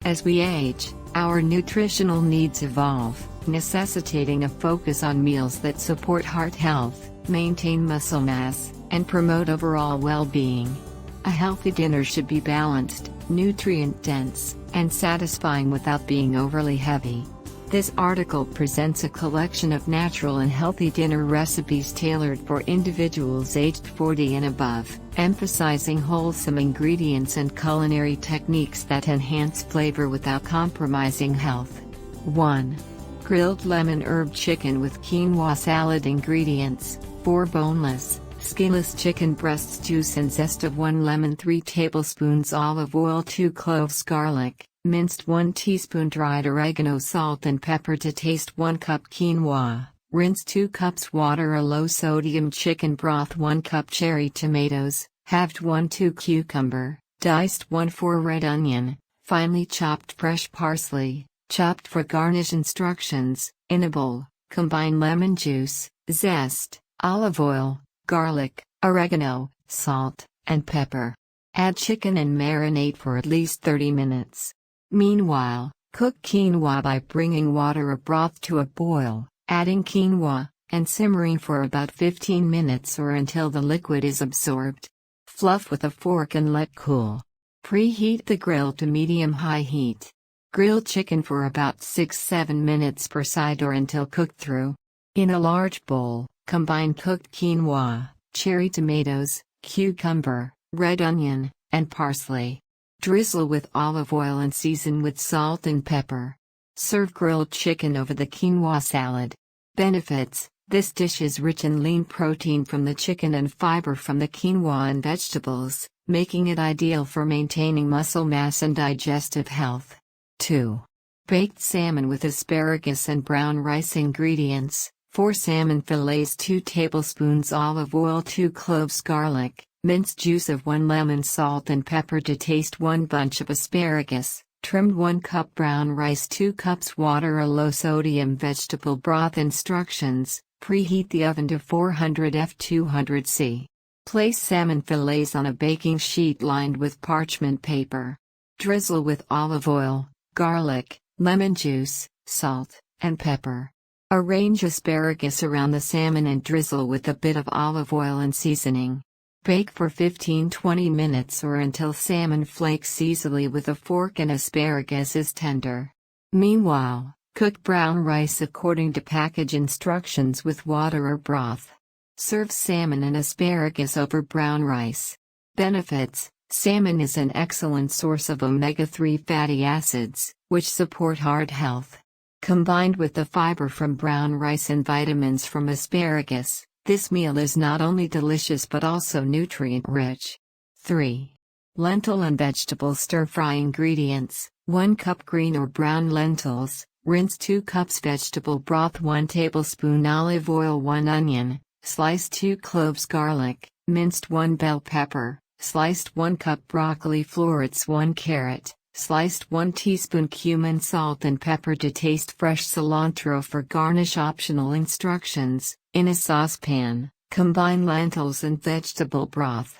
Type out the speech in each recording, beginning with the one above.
As we age, our nutritional needs evolve, necessitating a focus on meals that support heart health, maintain muscle mass, and promote overall well-being. A healthy dinner should be balanced, nutrient-dense, and satisfying without being overly heavy. This article presents a collection of natural and healthy dinner recipes tailored for individuals aged 40 and above, emphasizing wholesome ingredients and culinary techniques that enhance flavor without compromising health. 1. Grilled lemon herb chicken with quinoa salad. Ingredients: 4 boneless, skinless chicken breasts. Juice and zest of 1 lemon. 3 tablespoons olive oil. 2 cloves garlic, minced. 1 teaspoon dried oregano. Salt and pepper to taste. 1 cup quinoa, rinse. 2 cups water. A low sodium chicken broth. 1 cup cherry tomatoes, halved. 1 2 cucumber, diced. 1 4 red onion, finely chopped. Fresh parsley, chopped for garnish. Instructions: in a bowl, combine lemon juice, zest, olive oil, garlic, oregano, salt, and pepper. Add chicken and marinate for at least 30 minutes. Meanwhile, cook quinoa by bringing water or broth to a boil, adding quinoa, and simmering for about 15 minutes or until the liquid is absorbed. Fluff with a fork and let cool. Preheat the grill to medium-high heat. Grill chicken for about 6-7 minutes per side or until cooked through. In a large bowl, combine cooked quinoa, cherry tomatoes, cucumber, red onion, and parsley. Drizzle with olive oil and season with salt and pepper. Serve grilled chicken over the quinoa salad. Benefits: this dish is rich in lean protein from the chicken and fiber from the quinoa and vegetables, making it ideal for maintaining muscle mass and digestive health. 2. Baked salmon with asparagus and brown rice. Ingredients: 4 salmon fillets. 2 tablespoons olive oil. 2 cloves garlic, minced. Juice of 1 lemon. Salt and pepper to taste. 1 bunch of asparagus, trimmed. 1 cup brown rice. 2 cups water. A low sodium vegetable broth. Instructions: preheat the oven to 400 F 200 C. Place salmon fillets on a baking sheet lined with parchment paper. Drizzle with olive oil, garlic, lemon juice, salt, and pepper. Arrange asparagus around the salmon and drizzle with a bit of olive oil and seasoning. Bake for 15-20 minutes or until salmon flakes easily with a fork and asparagus is tender. Meanwhile, cook brown rice according to package instructions with water or broth. Serve salmon and asparagus over brown rice. Benefits: salmon is an excellent source of omega-3 fatty acids, which support heart health. Combined with the fiber from brown rice and vitamins from asparagus, this meal is not only delicious but also nutrient-rich. 3. Lentil and vegetable stir-fry. Ingredients: 1 cup green or brown lentils, rinse. 2 cups vegetable broth. 1 tablespoon olive oil. 1 onion, sliced. 2 cloves garlic, minced. 1 bell pepper, sliced. 1 cup broccoli florets. 1 carrot, sliced. 1 teaspoon cumin. Salt and pepper to taste. Fresh cilantro for garnish. Optional. Instructions: in a saucepan, combine lentils and vegetable broth.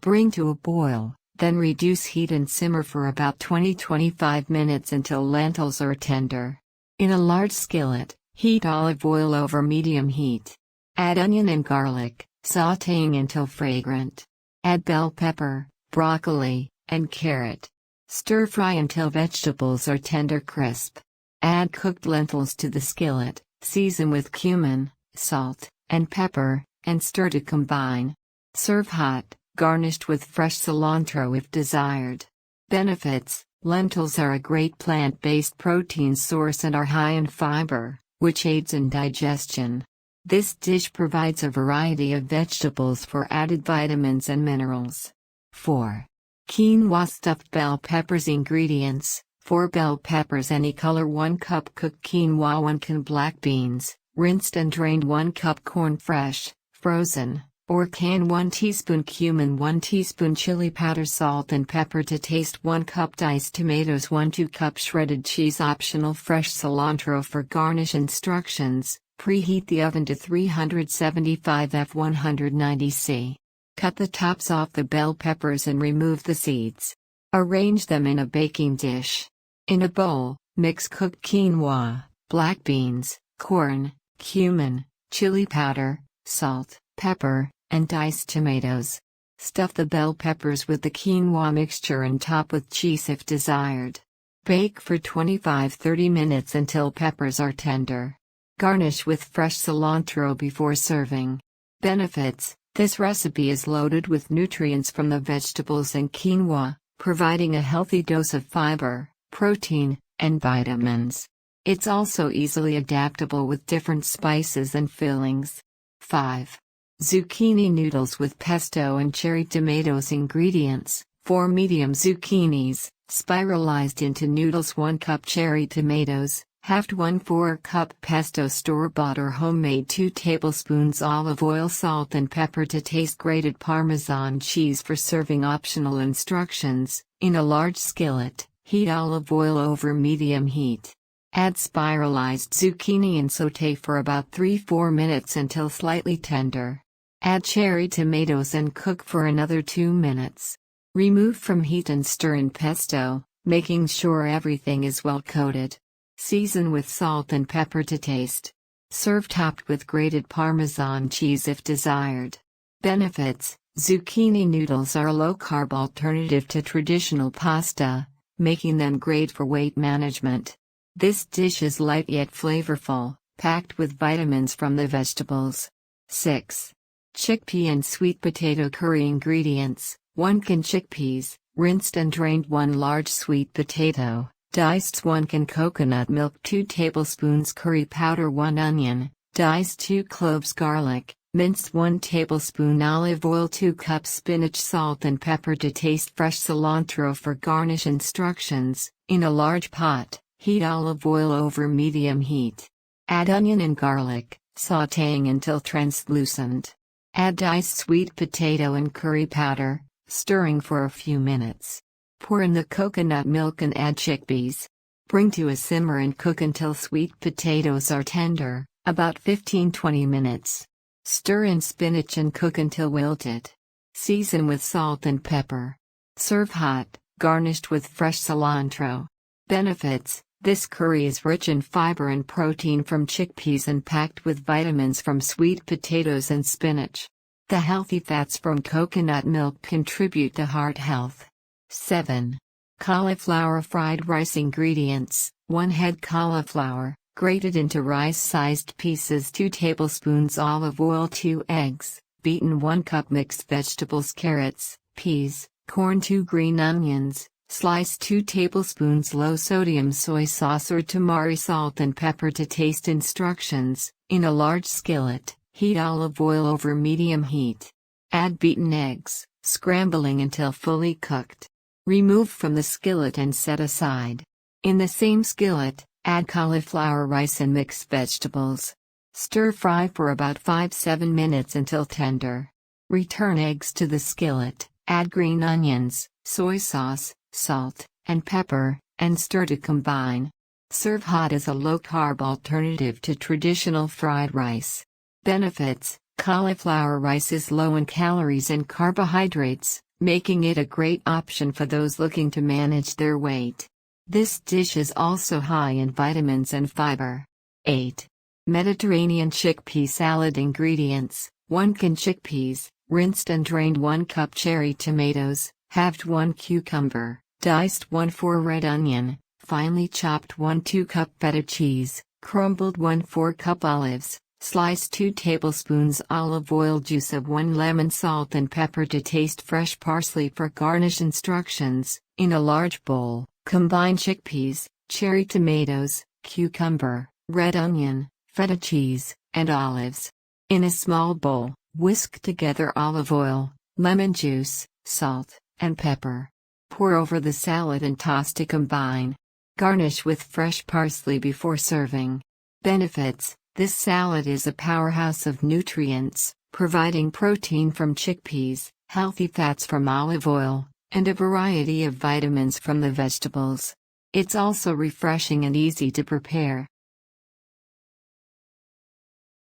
Bring to a boil, then reduce heat and simmer for about 20-25 minutes until lentils are tender. In a large skillet, heat olive oil over medium heat. Add onion and garlic, sautéing until fragrant. Add bell pepper, broccoli, and carrot. Stir fry until vegetables are tender crisp. Add cooked lentils to the skillet, season with cumin, salt, and pepper, and stir to combine. Serve hot, garnished with fresh cilantro if desired. Benefits: lentils are a great plant-based protein source and are high in fiber, which aids in digestion. This dish provides a variety of vegetables for added vitamins and minerals. 4. Quinoa stuffed bell peppers. Ingredients: 4 bell peppers any color. 1 cup cooked quinoa. 1 can black beans, rinsed and drained. 1 cup corn fresh, frozen, or canned. 1 teaspoon cumin. 1 teaspoon chili powder. Salt and pepper to taste. 1 cup diced tomatoes. 1/2 cup shredded cheese. Optional. Fresh cilantro for garnish. Instructions: preheat the oven to 375 F 190 C. Cut the tops off the bell peppers and remove the seeds. Arrange them in a baking dish. In a bowl, mix cooked quinoa, black beans, corn, cumin, chili powder, salt, pepper, and diced tomatoes. Stuff the bell peppers with the quinoa mixture and top with cheese if desired. Bake for 25–30 minutes until peppers are tender. Garnish with fresh cilantro before serving. Benefits: this recipe is loaded with nutrients from the vegetables and quinoa, providing a healthy dose of fiber, protein, and vitamins. It's also easily adaptable with different spices and fillings. 5. Zucchini noodles with pesto and cherry tomatoes. Ingredients: 4 medium zucchinis, spiralized into noodles, 1 cup cherry tomatoes, halved 1/4 cup pesto, store-bought or homemade, 2 tablespoons olive oil, salt and pepper to taste, grated Parmesan cheese for serving, optional. Instructions: in a large skillet, heat olive oil over medium heat. Add spiralized zucchini and sauté for about 3–4 minutes until slightly tender. Add cherry tomatoes and cook for another 2 minutes. Remove from heat and stir in pesto, making sure everything is well coated. Season with salt and pepper to taste. Serve topped with grated Parmesan cheese if desired. Benefits: zucchini noodles are a low-carb alternative to traditional pasta, making them great for weight management. This dish is light yet flavorful, packed with vitamins from the vegetables. 6. Chickpea and sweet potato curry. Ingredients: 1 can chickpeas, rinsed and drained, 1 large sweet potato, diced, 1 can coconut milk, 2 tablespoons curry powder, 1 onion, diced, 2 cloves garlic, minced, 1 tablespoon olive oil, 2 cups spinach, salt and pepper to taste, fresh cilantro for garnish. Instructions: in a large pot, heat olive oil over medium heat. Add onion and garlic, sautéing until translucent. Add diced sweet potato and curry powder, stirring for a few minutes. Pour in the coconut milk and add chickpeas. Bring to a simmer and cook until sweet potatoes are tender, about 15–20 minutes. Stir in spinach and cook until wilted. Season with salt and pepper. Serve hot, garnished with fresh cilantro. Benefits: this curry is rich in fiber and protein from chickpeas and packed with vitamins from sweet potatoes and spinach. The healthy fats from coconut milk contribute to heart health. 7. Cauliflower fried rice. Ingredients: 1 head cauliflower, grated into rice-sized pieces, 2 tablespoons olive oil, 2 eggs, beaten, 1 cup mixed vegetables, carrots, peas, corn, 2 green onions, slice, 2 tablespoons low-sodium soy sauce or tamari, salt and pepper to taste. Instructions: in a large skillet, heat olive oil over medium heat. Add beaten eggs, scrambling until fully cooked. Remove from the skillet and set aside. In the same skillet, add cauliflower rice and mixed vegetables. Stir fry for about 5–7 minutes until tender. Return eggs to the skillet, add green onions, soy sauce, salt, and pepper, and stir to combine. Serve hot as a low-carb alternative to traditional fried rice. Benefits: cauliflower rice is low in calories and carbohydrates, making it a great option for those looking to manage their weight. This dish is also high in vitamins and fiber. 8. Mediterranean chickpea salad. Ingredients: 1 can chickpeas, rinsed and drained, 1 cup cherry tomatoes, halved, 1 cucumber, diced, 1/4 red onion, finely chopped, 1/2 cup feta cheese, crumbled, 1/4 cup olives, sliced, 2 tablespoons olive oil, juice of 1 lemon, salt and pepper to taste, fresh parsley for garnish. Instructions: in a large bowl, combine chickpeas, cherry tomatoes, cucumber, red onion, feta cheese, and olives. In a small bowl, whisk together olive oil, lemon juice, salt, and pepper. Pour over the salad and toss to combine. Garnish with fresh parsley before serving. Benefits: this salad is a powerhouse of nutrients, providing protein from chickpeas, healthy fats from olive oil, and a variety of vitamins from the vegetables. It's also refreshing and easy to prepare.